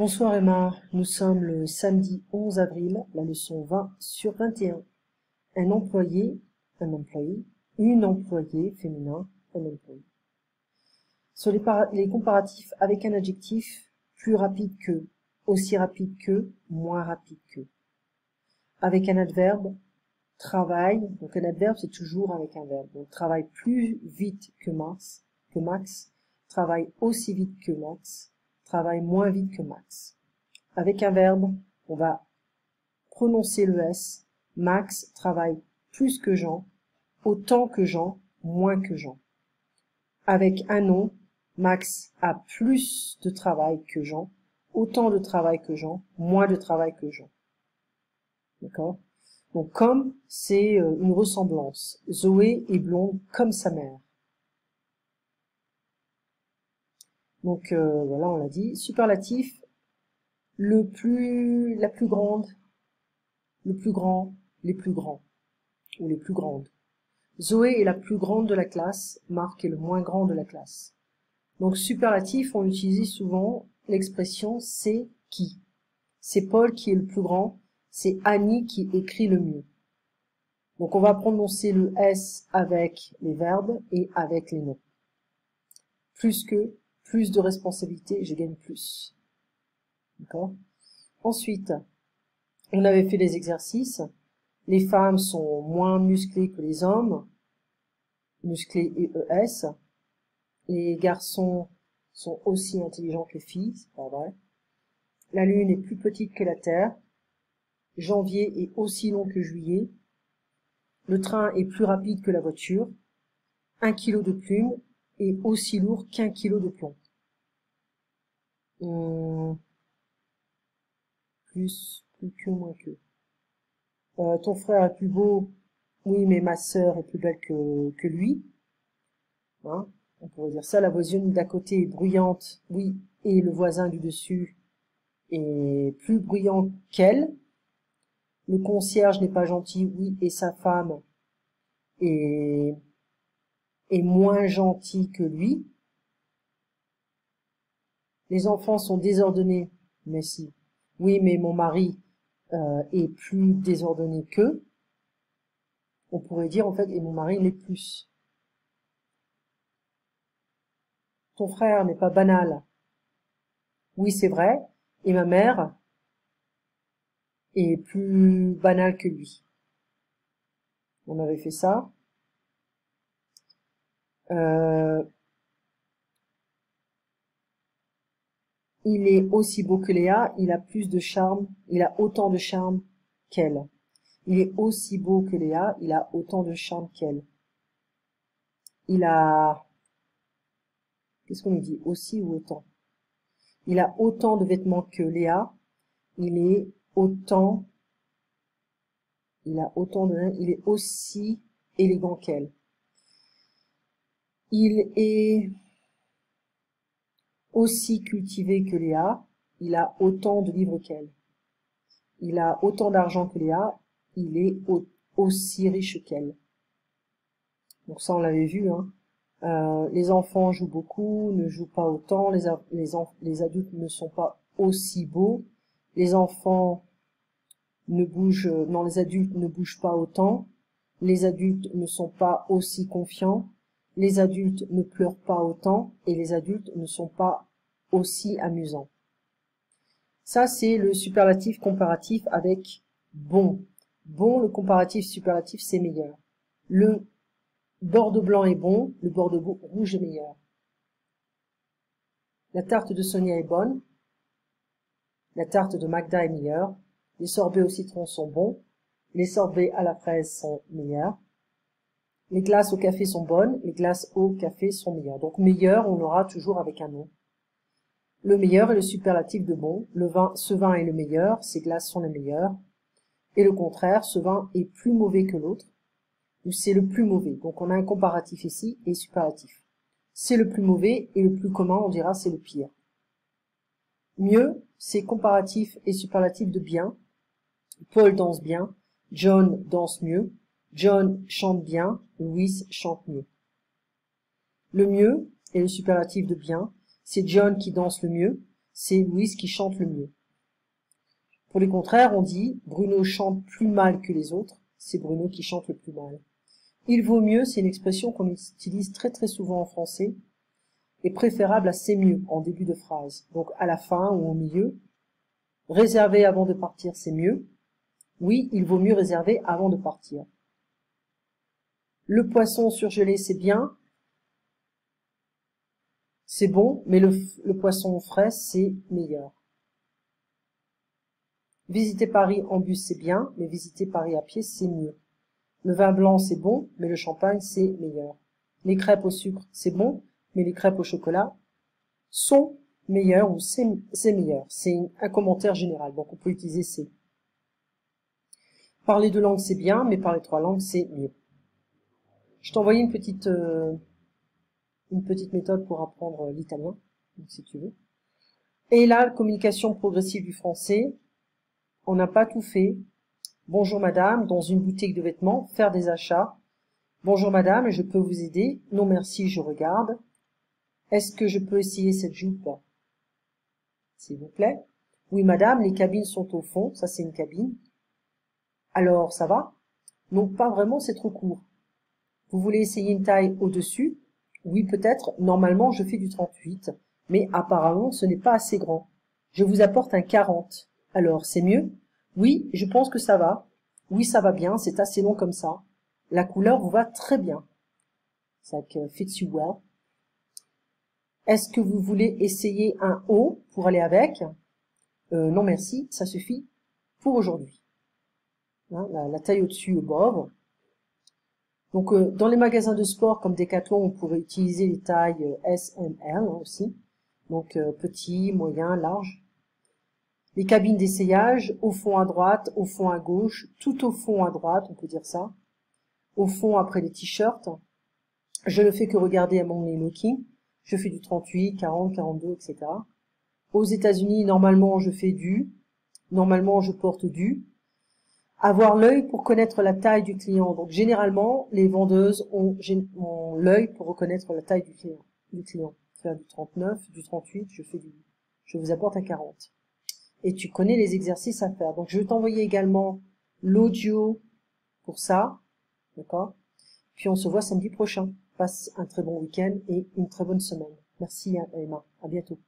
Bonsoir Emma, nous sommes le samedi 11 avril, la leçon 20 sur 21. Un employé, une employée féminin, un employé. Sur les comparatifs avec un adjectif, plus rapide que, aussi rapide que, moins rapide que. Avec un adverbe, travaille, donc un adverbe c'est toujours avec un verbe, donc travaille plus vite que Max, travaille aussi vite que Max, travaille moins vite que Max. Avec un verbe, on va prononcer le S. Max travaille plus que Jean, autant que Jean, moins que Jean. Avec un nom, Max a plus de travail que Jean, autant de travail que Jean, moins de travail que Jean. D'accord? Donc comme, c'est une ressemblance. Zoé est blonde comme sa mère. Donc voilà, on l'a dit. Superlatif, la plus grande, le plus grand, les plus grands, ou les plus grandes. Zoé est la plus grande de la classe, Marc est le moins grand de la classe. Donc superlatif, on utilise souvent l'expression c'est qui. C'est Paul qui est le plus grand, c'est Annie qui écrit le mieux. Donc on va prononcer le S avec les verbes et avec les noms. Plus que, plus de responsabilité, je gagne plus. D'accord? Ensuite, on avait fait les exercices. Les femmes sont moins musclées que les hommes, musclés ES. Les garçons sont aussi intelligents que les filles, c'est pas vrai. La lune est plus petite que la terre. Janvier est aussi long que juillet. Le train est plus rapide que la voiture. 1 kilo de plume est aussi lourd qu'1 kilo de plomb. Plus que, moins que. Ton frère est plus beau, oui, mais ma sœur est plus belle que lui. Hein, on pourrait dire ça. La voisine d'à côté est bruyante, oui, et le voisin du dessus est plus bruyant qu'elle. Le concierge n'est pas gentil, oui, et sa femme est moins gentil que lui. Les enfants sont désordonnés, mais si. Oui, mais mon mari est plus désordonné qu'eux. On pourrait dire en fait, et mon mari l'est plus. Ton frère n'est pas banal. Oui, c'est vrai. Et ma mère est plus banale que lui. On avait fait ça. Il est aussi beau que Léa, il a plus de charme, il a autant de charme qu'elle. Il est aussi beau que Léa, il a autant de charme qu'elle. Il a... Qu'est-ce qu'on nous dit? Aussi ou autant? Il a autant de vêtements que Léa, il est autant... Il est aussi élégant qu'elle. Il est aussi cultivé que Léa, il a autant de livres qu'elle. Il a autant d'argent que Léa, il est aussi riche qu'elle. Donc ça, on l'avait vu, hein. Les enfants jouent beaucoup, ne jouent pas autant, les adultes ne sont pas aussi beaux, les enfants les adultes ne bougent pas autant, les adultes ne sont pas aussi confiants, les adultes ne pleurent pas autant, et les adultes ne sont pas aussi amusants. Ça, c'est le superlatif comparatif avec bon. Bon, le comparatif superlatif, c'est meilleur. Le bordeaux blanc est bon, le bordeaux rouge est meilleur. La tarte de Sonia est bonne, la tarte de Magda est meilleure, les sorbets au citron sont bons, les sorbets à la fraise sont meilleurs, les glaces au café sont bonnes, les glaces au café sont meilleures. Donc meilleur, on aura toujours avec un nom. Le meilleur est le superlatif de bon, ce vin est le meilleur, ces glaces sont les meilleures, et le contraire, ce vin est plus mauvais que l'autre, ou c'est le plus mauvais. Donc on a un comparatif ici et superlatif. C'est le plus mauvais et le plus commun, on dira c'est le pire. Mieux, c'est comparatif et superlatif de bien. Paul danse bien, John danse mieux, John chante bien, Louis chante mieux. Le mieux est le superlatif de bien, c'est John qui danse le mieux, c'est Louise qui chante le mieux. Pour les contraires, on dit Bruno chante plus mal que les autres, c'est Bruno qui chante le plus mal. Il vaut mieux, c'est une expression qu'on utilise très très souvent en français, et préférable à c'est mieux en début de phrase. Donc à la fin ou au milieu. Réserver avant de partir, c'est mieux. Oui, il vaut mieux réserver avant de partir. Le poisson surgelé, c'est bien. C'est bon, mais le poisson frais, c'est meilleur. Visiter Paris en bus, c'est bien, mais visiter Paris à pied, c'est mieux. Le vin blanc, c'est bon, mais le champagne, c'est meilleur. Les crêpes au sucre, c'est bon, mais les crêpes au chocolat sont meilleures ou c'est meilleur. C'est un commentaire général, donc on peut utiliser c'est. Parler deux langues, c'est bien, mais parler trois langues, c'est mieux. Je t'ai envoyé une petite méthode pour apprendre l'italien, si tu veux. Et là, communication progressive du français. On n'a pas tout fait. Bonjour madame, dans une boutique de vêtements, faire des achats. Bonjour madame, je peux vous aider? Non merci, je regarde. Est-ce que je peux essayer cette jupe? S'il vous plaît. Oui madame, les cabines sont au fond, ça c'est une cabine. Alors, ça va? Non, pas vraiment, c'est trop court. Vous voulez essayer une taille au-dessus? Oui, peut-être. Normalement, je fais du 38, mais apparemment, ce n'est pas assez grand. Je vous apporte un 40. Alors, c'est mieux? Oui, je pense que ça va. Oui, ça va bien, c'est assez long comme ça. La couleur vous va très bien. Ça fits you well. Est-ce que vous voulez essayer un haut pour aller avec? Non, merci, ça suffit pour aujourd'hui. Hein, la taille au-dessus, above. Donc, dans les magasins de sport comme Decathlon, on pourrait utiliser les tailles S, M, L aussi. Donc, petit, moyen, large. Les cabines d'essayage, au fond à droite, au fond à gauche, tout au fond à droite, on peut dire ça. Au fond après les t-shirts. Je ne fais que regarder Among les Looking. Je fais du 38, 40, 42, etc. Aux États-Unis, normalement, je fais du. Normalement, je porte du. Avoir l'œil pour connaître la taille du client. Donc, généralement, les vendeuses ont l'œil pour reconnaître la taille du client. Faire du 39, du 38, je vous apporte un 40. Et tu connais les exercices à faire. Donc, je vais t'envoyer également l'audio pour ça. D'accord? Puis, on se voit samedi prochain. Passe un très bon week-end et une très bonne semaine. Merci, Emma. À bientôt.